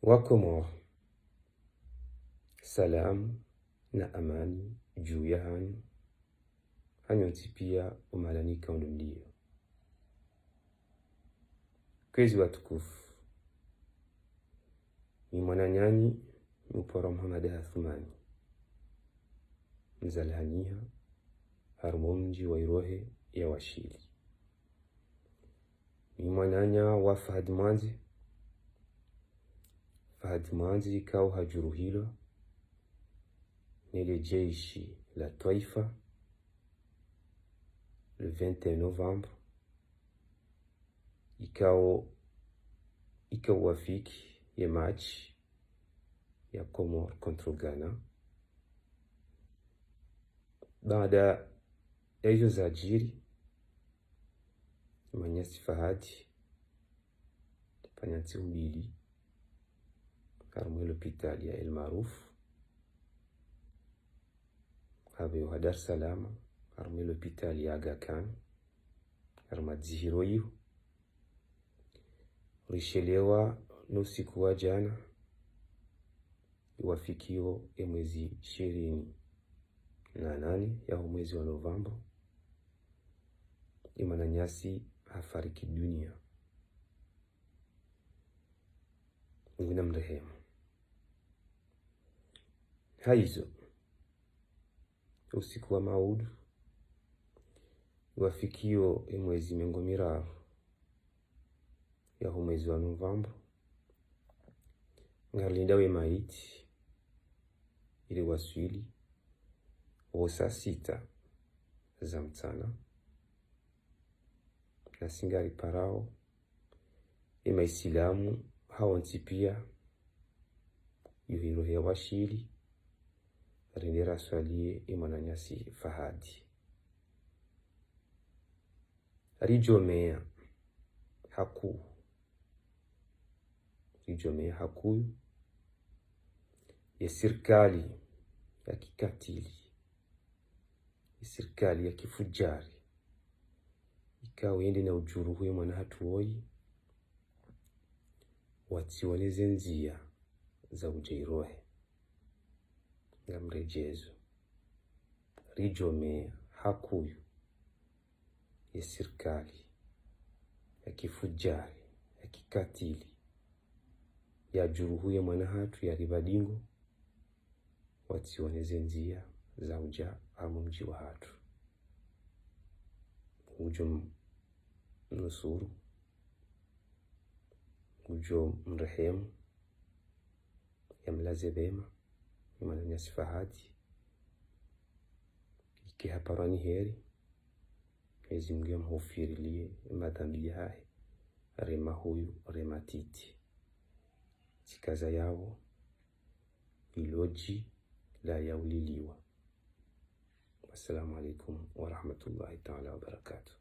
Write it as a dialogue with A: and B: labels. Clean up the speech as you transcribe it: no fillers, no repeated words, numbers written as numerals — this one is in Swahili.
A: Wakomoro, salamu na amani juu ya hanyu hanyonsi pia umalanika unumlio. Kwezi watukufu, ni mwananyanyi mpora Muhammad Athumani mzalhaniha harumo mji wa Irohe ya Washili. Ni mwananya wa Fahad Mwanzi ikao hajuru hilo nile jeshi la Taifa le 21 Novembre ikao wafiki ya match ya Comore contre Ghana. Baada ya hizo zajiri manyasi Fahadi panyansi ubili karumu l'hôpital ya El Maruf habe wa Dar es Salaam karumu l'hôpital ya Aga Khan karuma dzihiro hiyo rishelewa nusiku wa jana iwafikio ya mwezi 28 ya mwezi wa Novemba imananyasi hafariki dunia. Ngina mrehemu haizo usiku wa maudu iwafikio ya mwezi mengomiraru ya mwezi wa Novemba ngalinda we maiti ili waswili wa saa 6 za mchana na singari parao ima Isilamu hawansi pia yuhiro ya Washili rindera swalie imananyasi Fahadi rijomea hakuyu ya serikali ya kikatili, ya serikali ya kifujari ikawa yende na ujuru huyo mwana hatuoi watiwaneze nzia za ujairohe ya mrejezo rijomea hakuyu ya serikali ya kifujari ya kikatili ya juru huyo mwana hatu ya ribadingo watiwaneze nzia za uja amu mji wa hatu ujo nusuru ujo mrehemu ya mlaze bema imananyasi Fahadi iki haparani heri Mwenyezi Mungu amghufirilie madhambi yahe rema huyu rema titi chikaza yao iloji la yauliliwa. Wassalamu alaikum wa rahmatullahi ta'ala wa barakatuh.